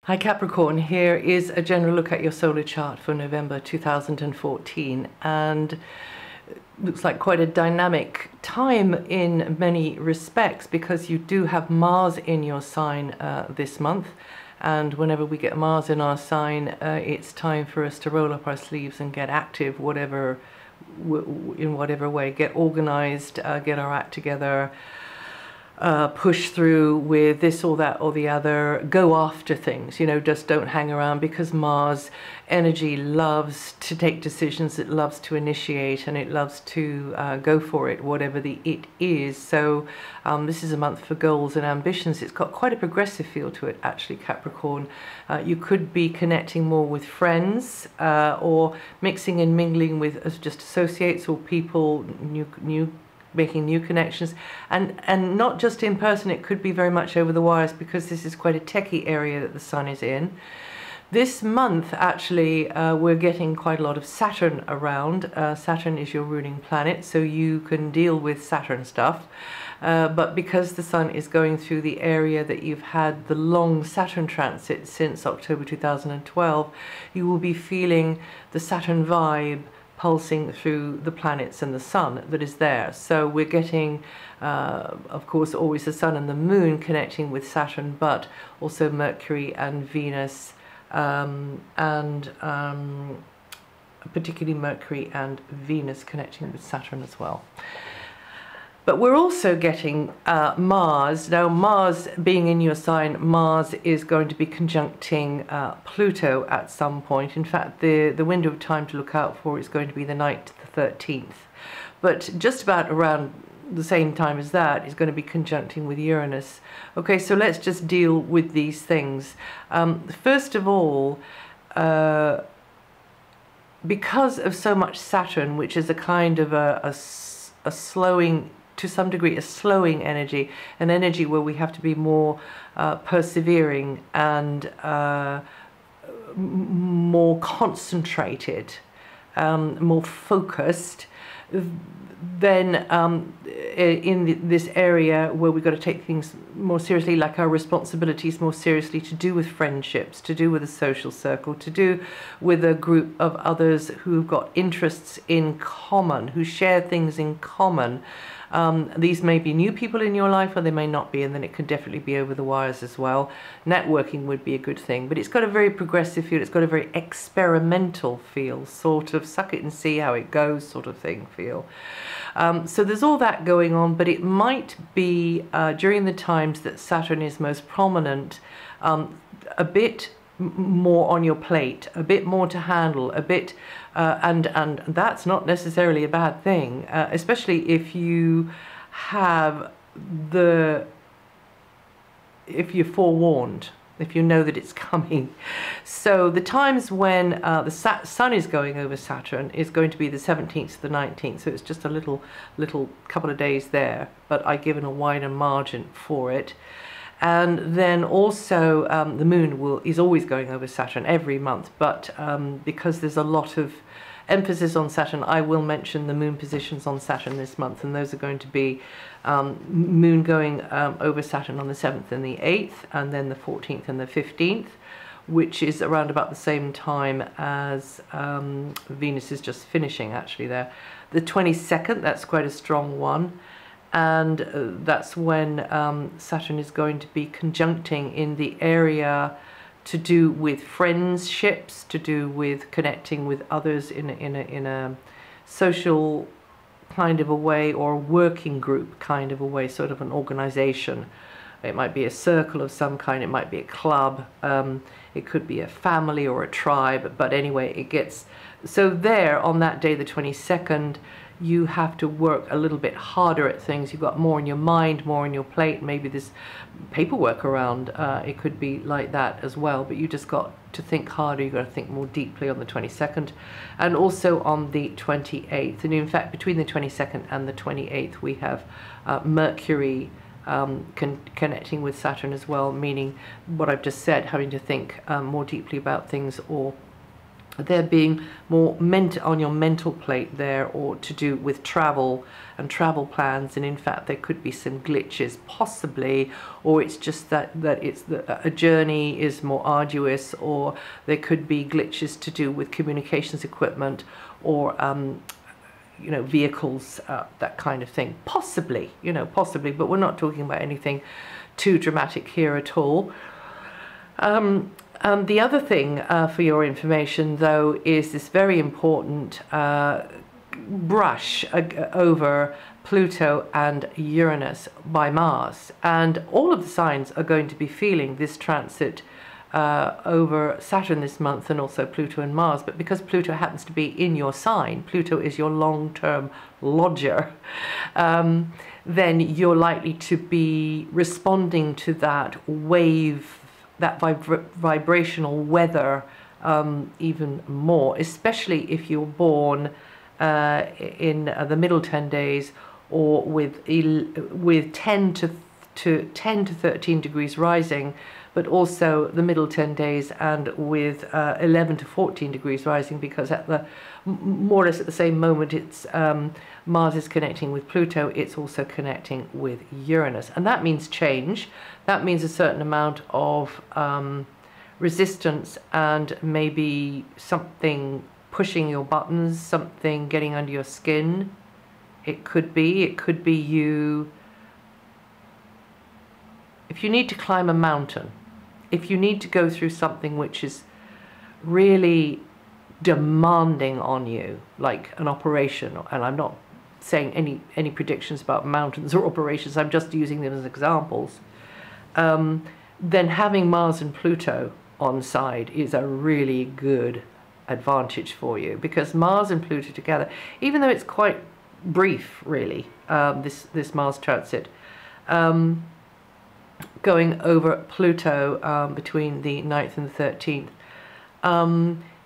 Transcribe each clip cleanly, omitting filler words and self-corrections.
Hi Capricorn, here is a general look at your solar chart for November 2014, and looks like quite a dynamic time in many respects because you do have Mars in your sign this month, and whenever we get Mars in our sign, it's time for us to roll up our sleeves and get active, in whatever way, get organized, get our act together, push through with this or that or the other, go after things, just don't hang around, because Mars energy loves to take decisions, it loves to initiate, and it loves to go for it, whatever the it is. So this is a month for goals and ambitions. It's got quite a progressive feel to it, actually, Capricorn. You could be connecting more with friends, or mixing and mingling with just associates or people, making new connections, and not just in person. It could be very much over the wires, because this is quite a techie area that the sun is in. This month, actually, we're getting quite a lot of Saturn around. Saturn is your ruling planet, so you can deal with Saturn stuff. But because the sun is going through the area that you've had the long Saturn transit since October 2012, you will be feeling the Saturn vibe pulsing through the planets and the sun that is there. So we're getting, of course, always the sun and the moon connecting with Saturn, but also Mercury and Venus, particularly Mercury and Venus connecting with Saturn as well. But we're also getting Mars. Now, Mars being in your sign, Mars is going to be conjuncting Pluto at some point. In fact, the window of time to look out for is going to be the 9th to the 13th. But just about around the same time as that is going to be conjuncting with Uranus. Okay, so let's just deal with these things. First of all, because of so much Saturn, which is a kind of a slowing, to some degree, a slowing energy, an energy where we have to be more persevering and more concentrated, more focused, then in this area where we've got to take things more seriously, like our responsibilities more seriously, to do with friendships, to do with a social circle, to do with a group of others who've got interests in common, who share things in common. These may be new people in your life, or they may not be, and then it could definitely be over the wires as well. Networking would be a good thing, but it's got a very progressive feel, it's got a very experimental feel, sort of suck it and see how it goes sort of thing feel. So there's all that going on, but it might be during the times that Saturn is most prominent, a bit more on your plate, a bit more to handle, a bit, and that's not necessarily a bad thing, especially if you have if you're forewarned, if you know that it's coming. So the times when the sun is going over Saturn is going to be the 17th to the 19th, so it's just a little couple of days there, but I've given a wider margin for it. And then also the moon is always going over Saturn every month, but because there's a lot of emphasis on Saturn, I will mention the moon positions on Saturn this month, and those are going to be moon going over Saturn on the 7th and the 8th, and then the 14th and the 15th, which is around about the same time as Venus is just finishing, actually, there. The 22nd, that's quite a strong one. And that's when Saturn is going to be conjuncting in the area to do with friendships, to do with connecting with others in a social kind of a way, or a working group kind of a way, sort of an organization. It might be a circle of some kind, it might be a club, it could be a family or a tribe, but anyway, it gets... So there, on that day, the 22nd, you have to work a little bit harder at things. You've got more in your mind, more on your plate. Maybe there's paperwork around. It could be like that as well. But you just got to think harder. You've got to think more deeply on the 22nd, and also on the 28th. And in fact, between the 22nd and the 28th, we have Mercury connecting with Saturn as well, meaning what I've just said, having to think more deeply about things, or there being more on your mental plate there, or to do with travel and travel plans. And in fact, there could be some glitches possibly, or it's just that a journey is more arduous, or there could be glitches to do with communications equipment, or you know, vehicles, that kind of thing, possibly, you know, possibly, but we're not talking about anything too dramatic here at all. The other thing for your information, though, is this very important brush over Pluto and Uranus by Mars. And all of the signs are going to be feeling this transit over Saturn this month, and also Pluto and Mars. But because Pluto happens to be in your sign, Pluto is your long-term lodger, then you're likely to be responding to that wave, that vibrational weather, even more, especially if you're born in the middle 10 days, or with 10 to 13 degrees rising, but also the middle 10 days and with 11 to 14 degrees rising, because at the more or less at the same moment it's Mars is connecting with Pluto, it's also connecting with Uranus. And that means change. That means a certain amount of resistance, and maybe something pushing your buttons, something getting under your skin. It could be you, if you need to climb a mountain, if you need to go through something which is really demanding on you, like an operation, and I'm not saying any predictions about mountains or operations, I'm just using them as examples, then having Mars and Pluto on side is a really good advantage for you, because Mars and Pluto together, even though it's quite brief really, this Mars transit, going over Pluto between the 9th and the 13th,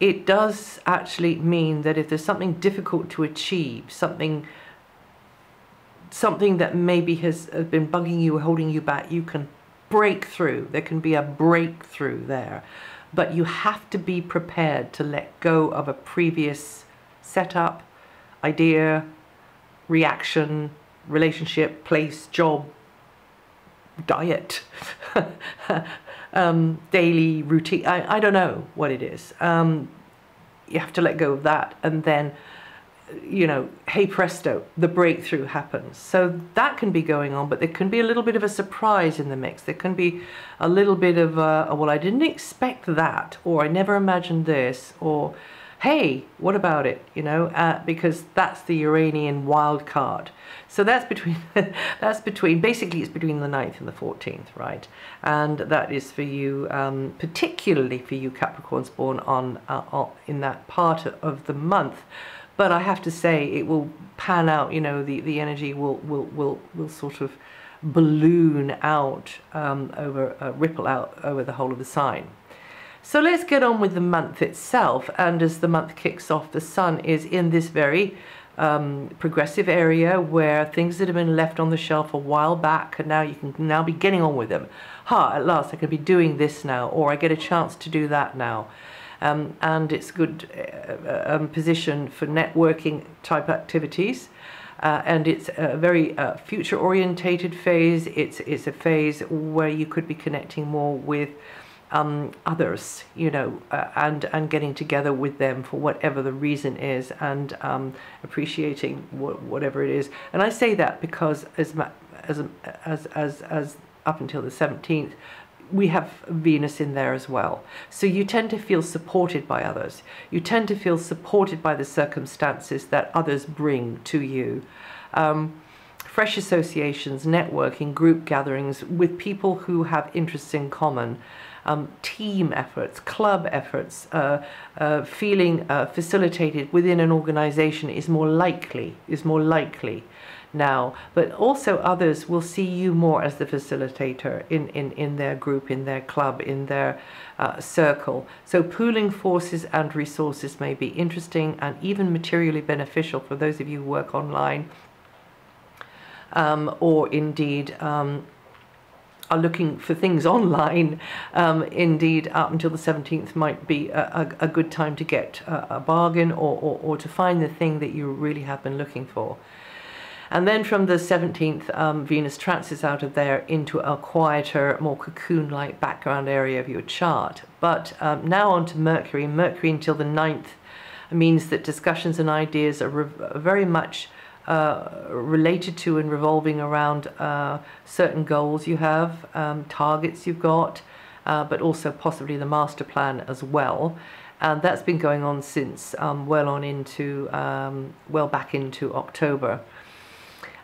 it does actually mean that if there's something difficult to achieve, something that maybe has been bugging you or holding you back, you can break through. There can be a breakthrough there. But you have to be prepared to let go of a previous setup, idea, reaction, relationship, place, job, diet, daily routine. I don't know what it is. You have to let go of that, and then, you know, hey presto, the breakthrough happens. So that can be going on, but there can be a little bit of a surprise in the mix. There can be a little bit of well, I didn't expect that, or I never imagined this, or hey, what about it, you know, because that's the Uranian wild card. So that's between, basically it's between the 9th and the 14th, right? And that is for you, particularly for you Capricorns born on in that part of the month. But I have to say, it will pan out, you know, the energy will sort of balloon out, ripple out over the whole of the sign. So let's get on with the month itself. And as the month kicks off, the sun is in this very progressive area where things that have been left on the shelf a while back, and now you can now be getting on with them. At last I can be doing this now, or I get a chance to do that now. And it's a good position for networking type activities. And it's a very future orientated phase. It's a phase where you could be connecting more with others, you know, and getting together with them for whatever the reason is, and appreciating whatever it is. And I say that because as up until the 17th, we have Venus in there as well. So you tend to feel supported by others. You tend to feel supported by the circumstances that others bring to you. Fresh associations, networking, group gatherings with people who have interests in common. Team efforts, club efforts, feeling facilitated within an organization is more likely now. But also others will see you more as the facilitator in their group, in their club, in their circle. So pooling forces and resources may be interesting and even materially beneficial for those of you who work online, or indeed are looking for things online, indeed up until the 17th might be a good time to get a bargain, or to find the thing that you really have been looking for. And then from the 17th, Venus transits out of there into a quieter, more cocoon-like background area of your chart. But now on to Mercury. Mercury until the 9th means that discussions and ideas are very much related to and revolving around certain goals you have, targets you've got, but also possibly the master plan as well. And that's been going on since well back into October.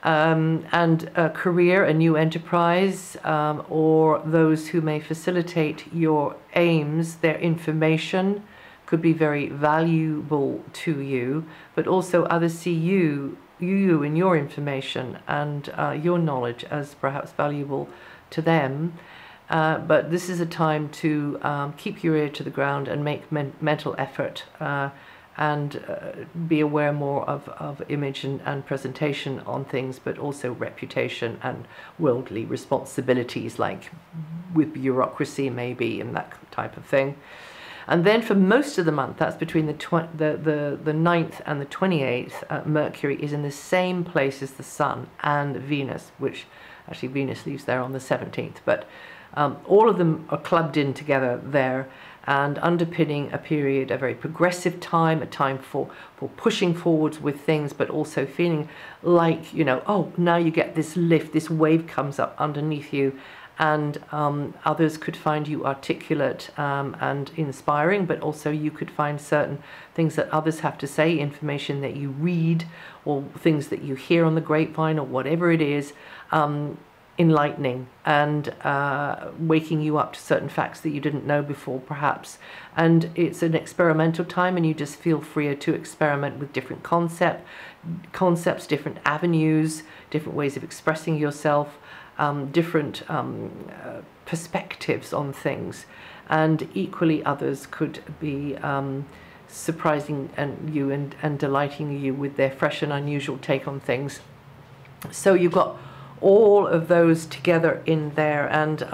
And a career, a new enterprise, or those who may facilitate your aims, their information could be very valuable to you, but also others see you and your information and your knowledge as perhaps valuable to them. But this is a time to keep your ear to the ground and make mental effort, and be aware more of image and presentation on things, but also reputation and worldly responsibilities, like with bureaucracy maybe, and that type of thing. And then for most of the month, that's between the 9th and the 28th, Mercury is in the same place as the Sun and Venus, which actually Venus leaves there on the 17th. But all of them are clubbed in together there, and underpinning a period, a very progressive time, a time for pushing forwards with things, but also feeling like, you know, oh, now you get this lift, this wave comes up underneath you, and others could find you articulate and inspiring, but also you could find certain things that others have to say, information that you read, or things that you hear on the grapevine, or whatever it is, enlightening and waking you up to certain facts that you didn't know before, perhaps. And it's an experimental time, and you just feel freer to experiment with different concepts, different avenues, different ways of expressing yourself, different perspectives on things. And equally others could be surprising you and delighting you with their fresh and unusual take on things. So you've got all of those together in there, and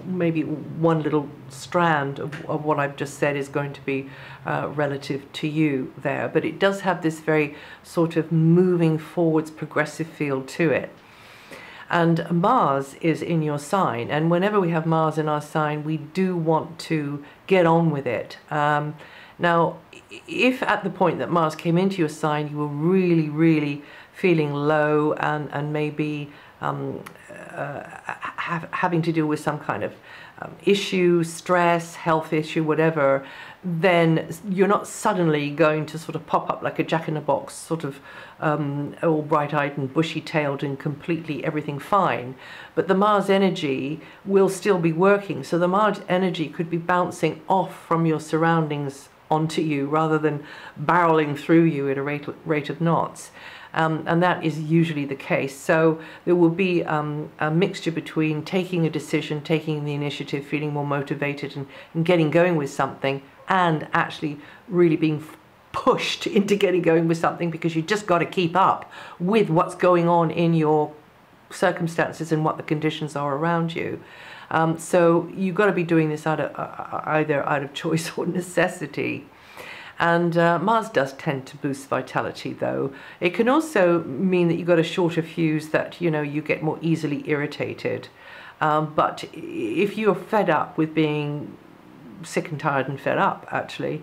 maybe one little strand of what I've just said is going to be relative to you there, but it does have this very sort of moving forwards, progressive feel to it. And Mars is in your sign, and whenever we have Mars in our sign, we do want to get on with it. Now, if at the point that Mars came into your sign, you were really, really feeling low and maybe having to deal with some kind of issue, stress, health issue, whatever, then you're not suddenly going to sort of pop up like a jack-in-the-box, sort of all bright-eyed and bushy-tailed and completely everything fine. But the Mars energy will still be working, so the Mars energy could be bouncing off from your surroundings onto you rather than barreling through you at a rate of knots. And that is usually the case. So there will be a mixture between taking a decision, taking the initiative, feeling more motivated and getting going with something, and actually really being pushed into getting going with something, because you just got to keep up with what's going on in your circumstances and what the conditions are around you. So you've got to be doing this either out of choice or necessity. And Mars does tend to boost vitality, though. It can also mean that you've got a shorter fuse, that, you know, you get more easily irritated. But if you're fed up with being sick and tired and fed up, actually,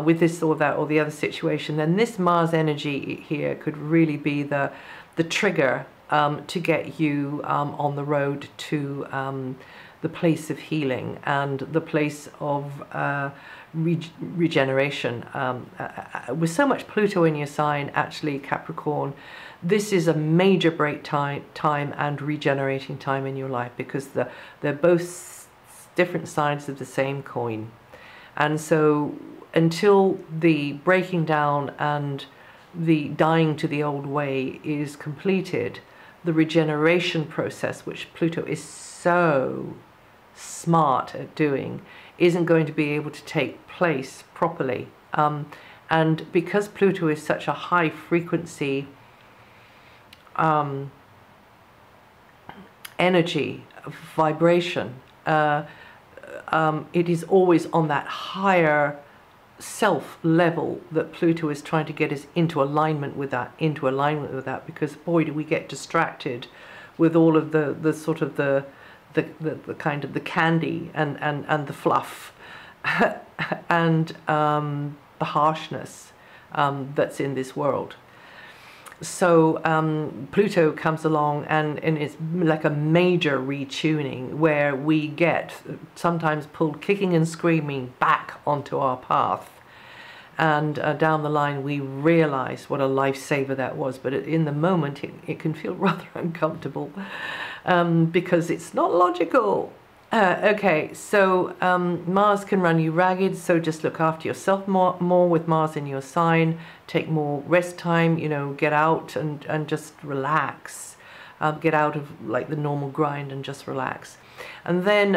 with this or that or the other situation, then this Mars energy here could really be the trigger to get you on the road to the place of healing and the place of regeneration. With so much Pluto in your sign, actually, Capricorn, this is a major break time and regenerating time in your life, because they're both different sides of the same coin. And so until the breaking down and the dying to the old way is completed, the regeneration process, which Pluto is so smart at doing, isn't going to be able to take place properly. And because Pluto is such a high frequency energy, vibration. It is always on that higher self level that Pluto is trying to get us into alignment with that, because boy, do we get distracted with all of the sort of the kind of the candy and the fluff and the harshness that's in this world. So Pluto comes along and it's like a major retuning where we get sometimes pulled kicking and screaming back onto our path. And down the line we realize what a lifesaver that was. But in the moment it can feel rather uncomfortable because it's not logical. Okay, so Mars can run you ragged, so just look after yourself more with Mars in your sign. Take more rest time, you know, get out and just relax. Get out of like the normal grind and just relax. And then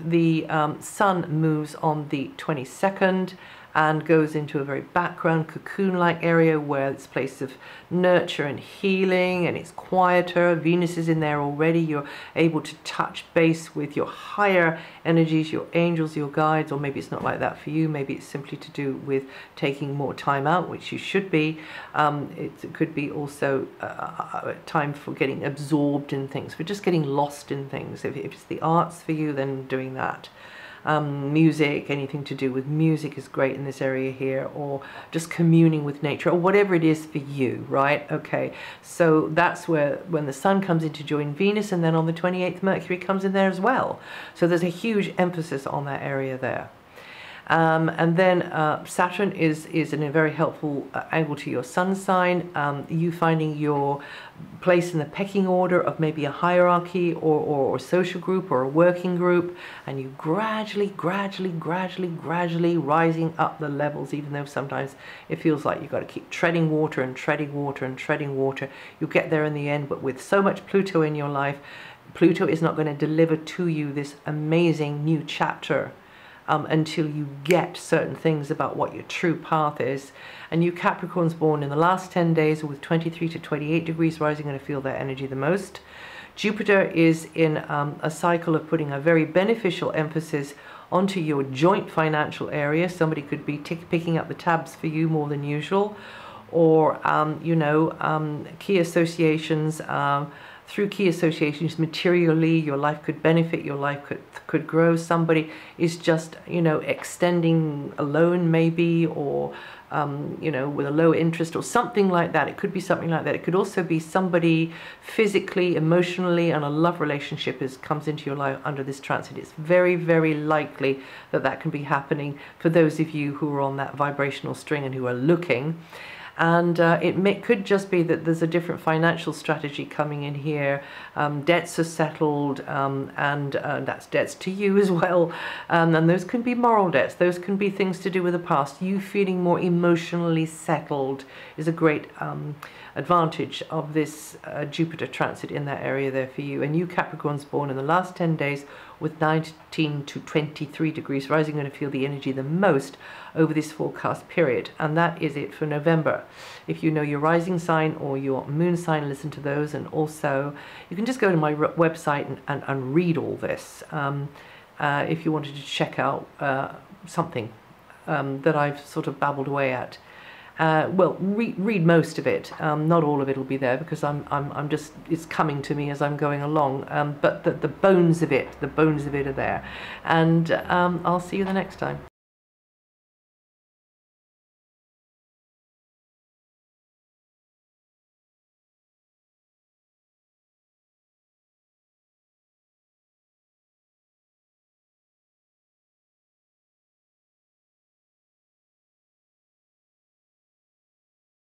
the Sun moves on the 22nd and goes into a very background cocoon-like area where it's a place of nurture and healing, and it's quieter. Venus is in there already. You're able to touch base with your higher energies, your angels, your guides, or maybe it's not like that for you. Maybe it's simply to do with taking more time out, which you should be. It could be also time for getting absorbed in things, for just getting lost in things. If it's the arts for you, then doing that. Music, anything to do with music is great in this area here, or just communing with nature, or whatever it is for you, right? Okay, so that's where when the Sun comes in to join Venus, and then on the 28th Mercury comes in there as well. So there's a huge emphasis on that area there. And then Saturn is in a very helpful angle to your Sun sign. You finding your place in the pecking order of maybe a hierarchy or a social group or a working group, and you gradually rising up the levels, even though sometimes it feels like you've got to keep treading water and treading water and treading water. You'll get there in the end, but with so much Pluto in your life, Pluto is not going to deliver to you this amazing new chapter until you get certain things about what your true path is. And you Capricorns born in the last 10 days with 23 to 28 degrees rising are going to feel that energy the most. Jupiter is in a cycle of putting a very beneficial emphasis onto your joint financial area. Somebody could be picking up the tabs for you more than usual, or you know, key associations. Through key associations, materially, your life could benefit, your life could grow. Somebody is just, you know, extending a loan maybe, or, you know, with a low interest or something like that. It could be something like that. It could also be somebody physically, emotionally, and a love relationship comes into your life under this transit. It's very, very likely that that can be happening for those of you who are on that vibrational string and who are looking. And could just be that there's a different financial strategy coming in here. Debts are settled, and that's debts to you as well. And those can be moral debts. Those can be things to do with the past. You feeling more emotionally settled is a great advantage of this Jupiter transit in that area there for you. And you Capricorns born in the last 10 days with 19 to 23 degrees rising are going to feel the energy the most over this forecast period. And that is it for November. If you know your rising sign or your moon sign, listen to those. And also you can just go to my website and read all this if you wanted to check out something that I've sort of babbled away at. Well, read most of it. Not all of it will be there because I'm just, it's coming to me as I'm going along. But the bones of it are there. And I'll see you the next time.